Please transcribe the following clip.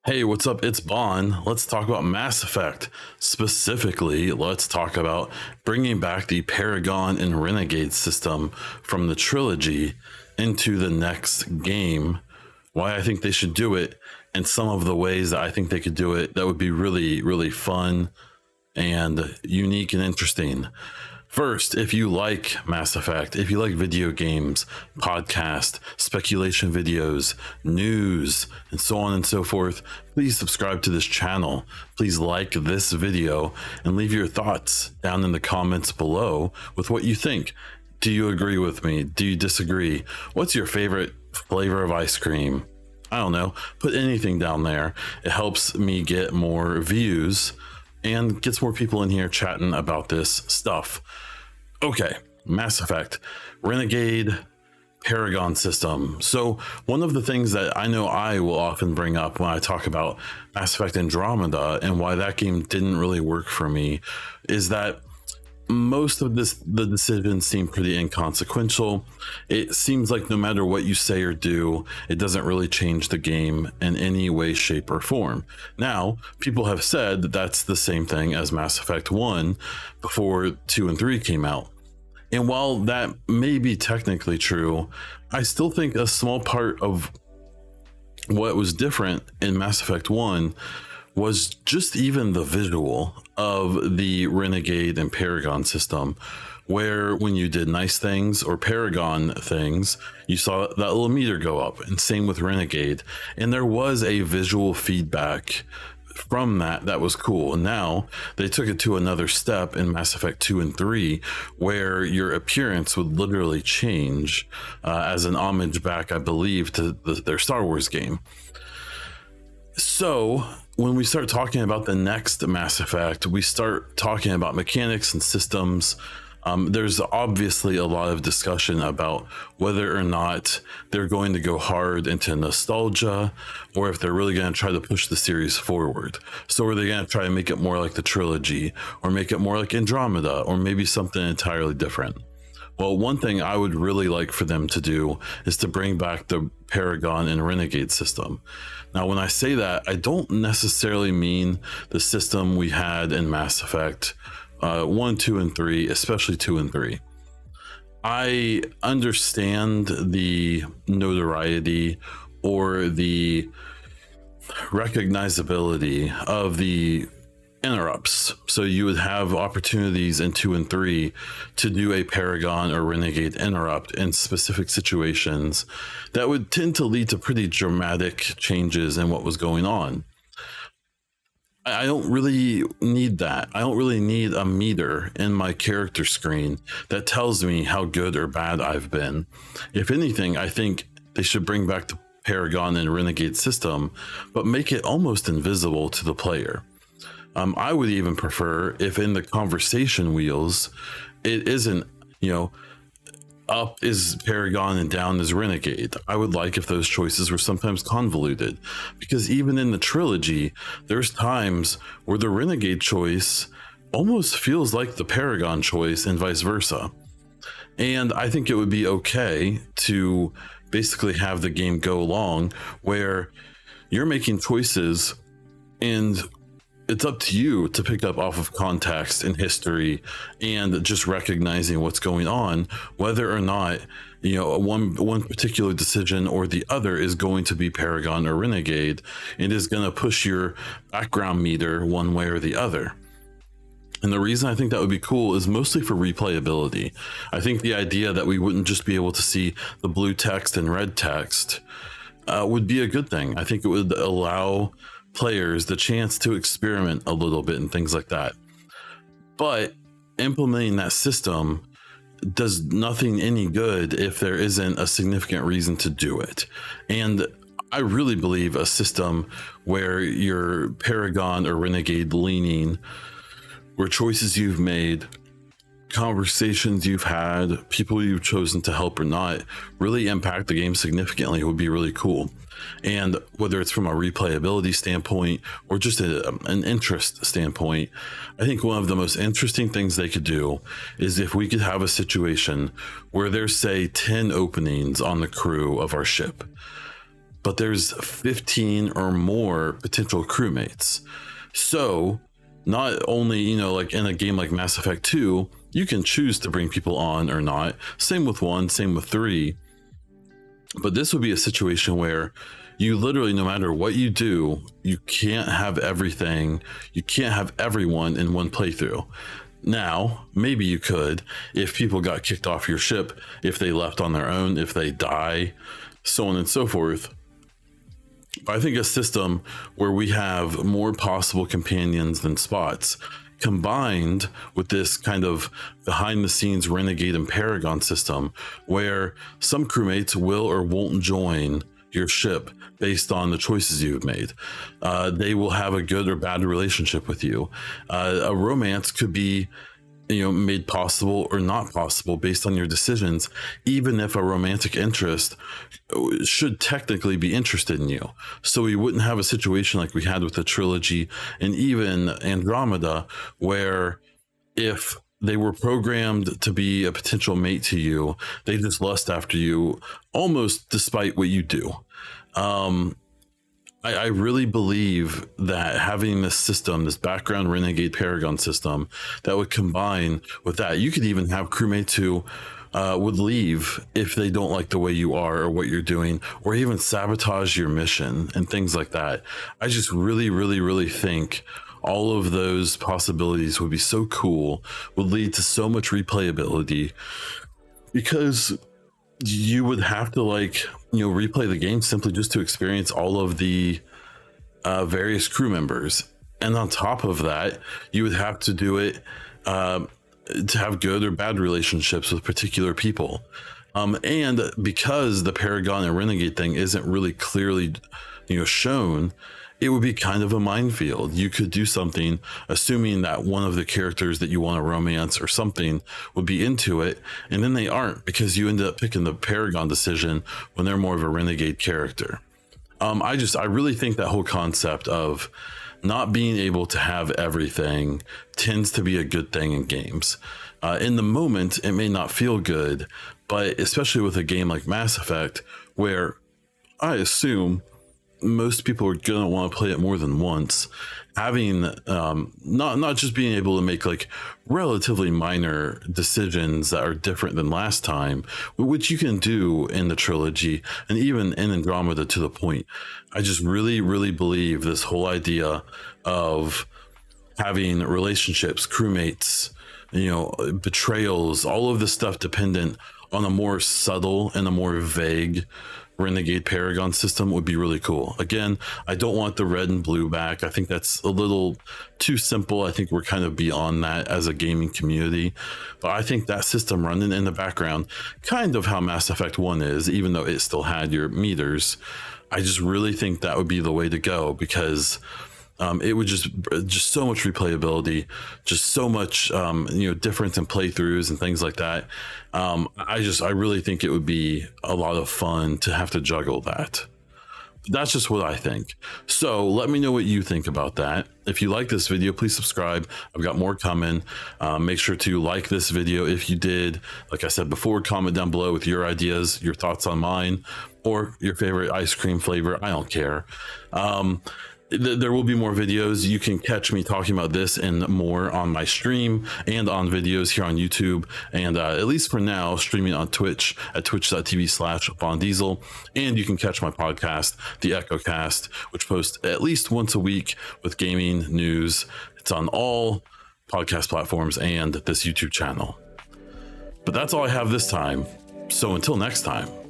Hey, what's up? It's Bon. Let's talk about Mass Effect. Specifically, let's talk about bringing back the Paragon and Renegade system from the trilogy into the next game. Why I think they should do it, and some of the ways that I think they could do it that would be really, really fun and unique and interesting. First, if you like Mass Effect, if you like video games, podcast, speculation videos, news, and so on and so forth, please subscribe to this channel. Please like this video and leave your thoughts down in the comments below with what you think. Do you agree with me? Do you disagree? What's your favorite flavor of ice cream? I don't know. Put anything down there. It helps me get more views and gets more people in here chatting about this stuff. Okay, Mass Effect, Renegade, Paragon system. So one of the things that I know I will often bring up when I talk about Mass Effect Andromeda and why that game didn't really work for me is that most of the decisions seem pretty inconsequential. It seems like no matter what you say or do, it doesn't really change the game in any way, shape, or form. Now, people have said that that's the same thing as Mass Effect 1 before 2 and 3 came out. And while that may be technically true, I still think a small part of what was different in Mass Effect 1 was just even the visual of the Renegade and Paragon system, where when you did nice things or Paragon things, you saw that little meter go up, and same with Renegade. And there was a visual feedback from that was cool. Now they took it to another step in Mass Effect 2 and 3, where your appearance would literally change as an homage back, I believe, to their Star Wars game. So when we start talking about the next Mass Effect, we start talking about mechanics and systems. There's obviously a lot of discussion about whether or not they're going to go hard into nostalgia or if they're really going to try to push the series forward. So are they going to try to make it more like the trilogy or make it more like Andromeda or maybe something entirely different? Well, one thing I would really like for them to do is to bring back the Paragon and Renegade system. Now, when I say that, I don't necessarily mean the system we had in Mass Effect 1, 2, and 3, especially 2 and 3. I understand the notoriety or the recognizability of the interrupts. So you would have opportunities in 2 and 3 to do a Paragon or Renegade interrupt in specific situations that would tend to lead to pretty dramatic changes in what was going on. I don't really need that. I don't really need a meter in my character screen that tells me how good or bad I've been. If anything, I think they should bring back the Paragon and Renegade system, but make it almost invisible to the player. I would even prefer if in the conversation wheels, it isn't, up is Paragon and down is Renegade. I would like if those choices were sometimes convoluted, because even in the trilogy, there's times where the Renegade choice almost feels like the Paragon choice and vice versa. And I think it would be okay to basically have the game go along where you're making choices and it's up to you to pick up off of context and history and just recognizing what's going on, whether or not one particular decision or the other is going to be Paragon or Renegade. It is going to push your background meter one way or the other. And the reason I think that would be cool is mostly for replayability. I think the idea that we wouldn't just be able to see the blue text and red text would be a good thing. I think it would allow players the chance to experiment a little bit and things like that. But implementing that system does nothing any good if there isn't a significant reason to do it. And I really believe a system where your Paragon or Renegade leaning, where choices you've made, conversations you've had, people you've chosen to help or not, really impact the game significantly would be really cool. And whether it's from a replayability standpoint or just an interest standpoint, I think one of the most interesting things they could do is if we could have a situation where there's, say, 10 openings on the crew of our ship. but there's 15 or more potential crewmates. So not only, you know, like in a game like Mass Effect 2, you can choose to bring people on or not. Same with 1, same with 3. But this would be a situation where you literally, no matter what you do, you can't have everything. You can't have everyone in one playthrough. Now, maybe you could if people got kicked off your ship, if they left on their own, if they die, so on and so forth. But I think a system where we have more possible companions than spots, combined with this kind of behind the scenes Renegade and Paragon system, where some crewmates will or won't join your ship based on the choices you've made. They will have a good or bad relationship with you. A romance could be, you know, made possible or not possible based on your decisions, even if a romantic interest should technically be interested in you. So we wouldn't have a situation like we had with the trilogy and even Andromeda, where if they were programmed to be a potential mate to you, they just lust after you almost despite what you do. I really believe that having this system, this background Renegade Paragon system, that would combine with that. You could even have crewmates who would leave if they don't like the way you are or what you're doing, or even sabotage your mission and things like that. I just really think all of those possibilities would be so cool, would lead to so much replayability, because you would have to, like, you know, replay the game simply just to experience all of the various crew members. And on top of that, you would have to do it to have good or bad relationships with particular people. And because the Paragon and Renegade thing isn't really clearly, you know, shown, it would be kind of a minefield. You could do something assuming that one of the characters that you want to romance or something would be into it, and then they aren't, because you ended up picking the Paragon decision when they're more of a Renegade character. I really think that whole concept of not being able to have everything tends to be a good thing in games. In the moment, it may not feel good, but especially with a game like Mass Effect, where I assume most people are gonna want to play it more than once, having not just being able to make like relatively minor decisions that are different than last time, which you can do in the trilogy and even in Andromeda to the point. I just really believe this whole idea of having relationships, crewmates, you know, betrayals, all of this stuff dependent on a more subtle and a more vague Renegade Paragon system would be really cool. Again, I don't want the red and blue back. I think that's a little too simple. I think we're kind of beyond that as a gaming community. But I think that system running in the background, kind of how Mass Effect 1 is, even though it still had your meters, I just really think that would be the way to go, because it would just so much replayability, just so much you know, difference in playthroughs and things like that. I really think it would be a lot of fun to have to juggle that. That's just what I think. So let me know what you think about that. If you like this video, please subscribe. I've got more coming. Make sure to like this video if you did. Like I said before, comment down below with your ideas, your thoughts on mine, or your favorite ice cream flavor. I don't care. There will be more videos. You can catch me talking about this and more on my stream and on videos here on YouTube, and at least for now, streaming on Twitch at twitch.tv/BondDiesel. And you can catch my podcast, The EchoCast, which posts at least once a week with gaming news. It's on all podcast platforms and this YouTube channel. But that's all I have this time. So until next time.